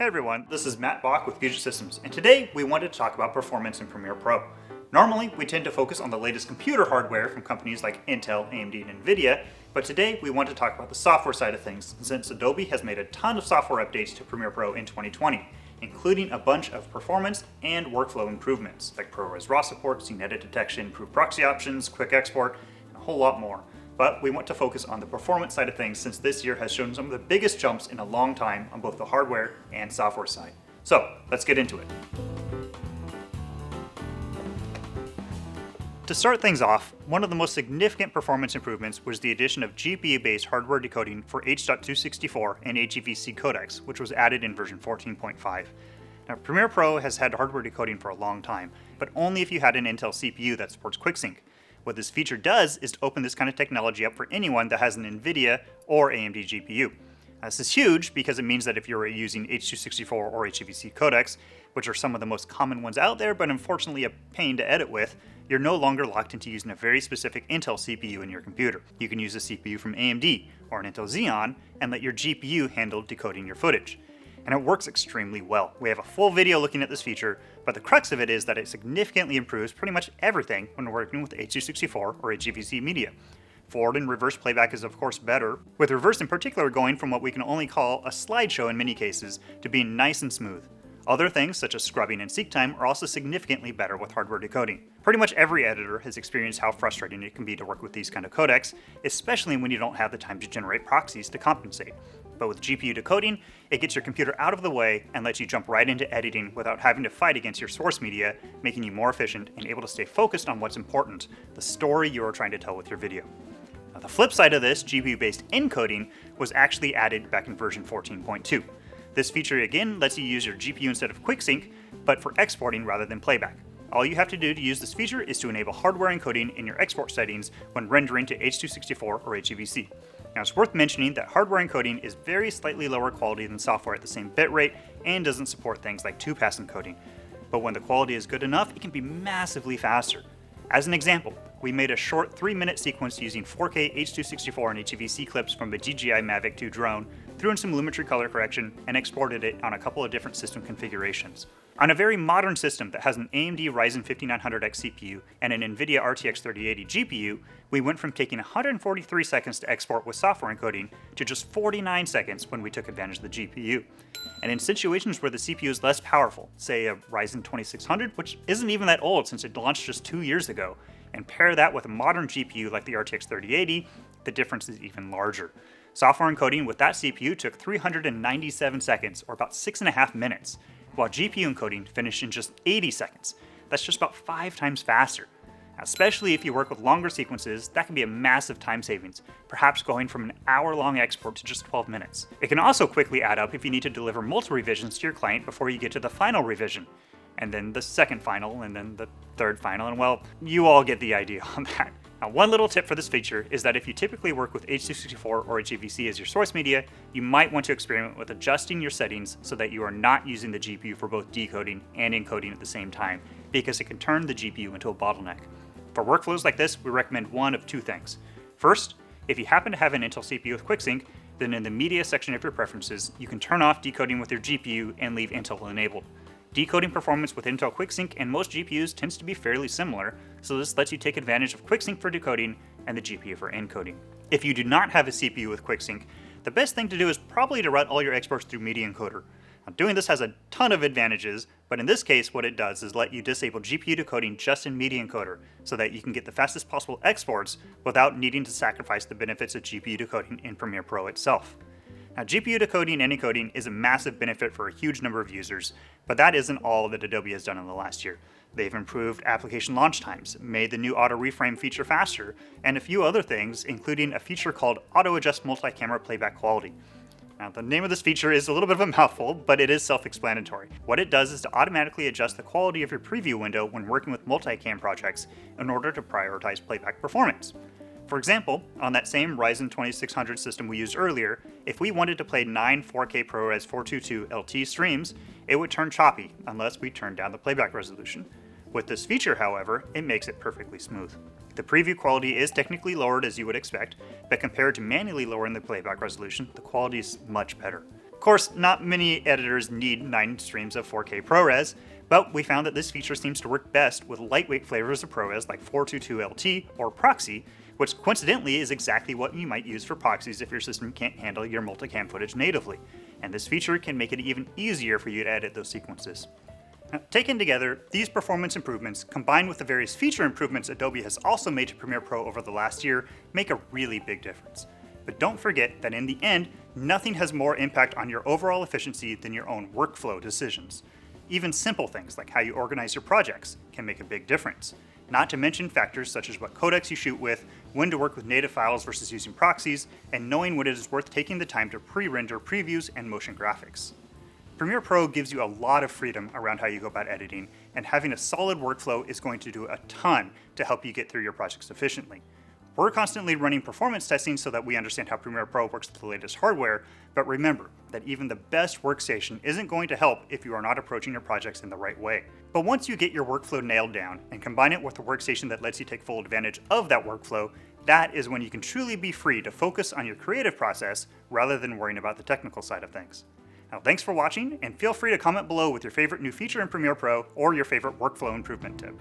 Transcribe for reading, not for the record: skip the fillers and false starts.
Hey everyone, this is Matt Bach with Puget Systems, and today we wanted to talk about performance in Premiere Pro. Normally, we tend to focus on the latest computer hardware from companies like Intel, AMD, and NVIDIA, but today we want to talk about the software side of things, since Adobe has made a ton of software updates to Premiere Pro in 2020, including a bunch of performance and workflow improvements, like ProRes RAW support, scene edit detection, improved proxy options, quick export, and a whole lot more. But we want to focus on the performance side of things since this year has shown some of the biggest jumps in a long time on both the hardware and software side. So let's get into it. To start things off, one of the most significant performance improvements was the addition of GPU-based hardware decoding for H.264 and HEVC codecs, which was added in version 14.5. Now, Premiere Pro has had hardware decoding for a long time, but only if you had an Intel CPU that supports QuickSync. What this feature does is to open this kind of technology up for anyone that has an NVIDIA or AMD GPU. This is huge because it means that if you're using H.264 or HEVC codecs, which are some of the most common ones out there, but unfortunately a pain to edit with, you're no longer locked into using a very specific Intel CPU in your computer. You can use a CPU from AMD or an Intel Xeon and let your GPU handle decoding your footage. And it works extremely well. We have a full video looking at this feature, but the crux of it is that it significantly improves pretty much everything when working with H.264 or HEVC media. Forward and reverse playback is of course better, with reverse in particular going from what we can only call a slideshow in many cases to being nice and smooth. Other things, such as scrubbing and seek time, are also significantly better with hardware decoding. Pretty much every editor has experienced how frustrating it can be to work with these kind of codecs, especially when you don't have the time to generate proxies to compensate. But with GPU decoding, it gets your computer out of the way and lets you jump right into editing without having to fight against your source media, making you more efficient and able to stay focused on what's important, the story you are trying to tell with your video. Now, the flip side of this, GPU-based encoding, was actually added back in version 14.2. This feature again lets you use your GPU instead of QuickSync, but for exporting rather than playback. All you have to do to use this feature is to enable hardware encoding in your export settings when rendering to H.264 or HEVC. Now, it's worth mentioning that hardware encoding is very slightly lower quality than software at the same bitrate and doesn't support things like 2-pass encoding. But when the quality is good enough, it can be massively faster. As an example, we made a short 3-minute sequence using 4K H.264 and HEVC clips from the DJI Mavic 2 drone, threw in some lumetri color correction, and exported it on a couple of different system configurations. On a very modern system that has an AMD Ryzen 5900X CPU and an NVIDIA RTX 3080 GPU, we went from taking 143 seconds to export with software encoding to just 49 seconds when we took advantage of the GPU. And in situations where the CPU is less powerful, say a Ryzen 2600, which isn't even that old since it launched just 2 years ago, and pair that with a modern GPU like the RTX 3080, the difference is even larger. Software encoding with that CPU took 397 seconds, or about 6.5 minutes, while GPU encoding finished in just 80 seconds. That's just about 5 times faster. Especially if you work with longer sequences, that can be a massive time savings, perhaps going from an hour-long export to just 12 minutes. It can also quickly add up if you need to deliver multiple revisions to your client before you get to the final revision, and then the second final, and then the third final, and well, you all get the idea on that. Now, one little tip for this feature is that if you typically work with H.264 or HEVC as your source media, you might want to experiment with adjusting your settings so that you are not using the GPU for both decoding and encoding at the same time, because it can turn the GPU into a bottleneck. For workflows like this, we recommend one of two things. First, if you happen to have an Intel CPU with QuickSync, then in the media section of your preferences, you can turn off decoding with your GPU and leave Intel enabled. Decoding performance with Intel QuickSync and most GPUs tends to be fairly similar, so this lets you take advantage of QuickSync for decoding and the GPU for encoding. If you do not have a CPU with QuickSync, the best thing to do is probably to run all your exports through Media Encoder. Now, doing this has a ton of advantages, but in this case what it does is let you disable GPU decoding just in Media Encoder so that you can get the fastest possible exports without needing to sacrifice the benefits of GPU decoding in Premiere Pro itself. Now, GPU decoding and encoding is a massive benefit for a huge number of users, but that isn't all that Adobe has done in the last year. They've improved application launch times, made the new auto reframe feature faster, and a few other things, including a feature called Auto Adjust Multi-Camera Playback Quality. Now, the name of this feature is a little bit of a mouthful, but it is self-explanatory. What it does is to automatically adjust the quality of your preview window when working with multicam projects in order to prioritize playback performance. For example, on that same Ryzen 2600 system we used earlier, if we wanted to play 9 4K ProRes 422 LT streams, it would turn choppy unless we turned down the playback resolution. With this feature, however, it makes it perfectly smooth. The preview quality is technically lowered as you would expect, but compared to manually lowering the playback resolution, the quality is much better. course, not many editors need 9 streams of 4K ProRes, but we found that this feature seems to work best with lightweight flavors of ProRes like 422LT or Proxy, which coincidentally is exactly what you might use for proxies if your system can't handle your multicam footage natively. And this feature can make it even easier for you to edit those sequences. Now, taken together, these performance improvements, combined with the various feature improvements Adobe has also made to Premiere Pro over the last year, make a really big difference. But don't forget that in the end, nothing has more impact on your overall efficiency than your own workflow decisions. Even simple things like how you organize your projects can make a big difference. Not to mention factors such as what codecs you shoot with, when to work with native files versus using proxies, and knowing when it is worth taking the time to pre-render previews and motion graphics. Premiere Pro gives you a lot of freedom around how you go about editing, and having a solid workflow is going to do a ton to help you get through your projects efficiently. We're constantly running performance testing so that we understand how Premiere Pro works with the latest hardware, but remember that even the best workstation isn't going to help if you are not approaching your projects in the right way. But once you get your workflow nailed down and combine it with a workstation that lets you take full advantage of that workflow, that is when you can truly be free to focus on your creative process rather than worrying about the technical side of things. Now, thanks for watching, and feel free to comment below with your favorite new feature in Premiere Pro or your favorite workflow improvement tip.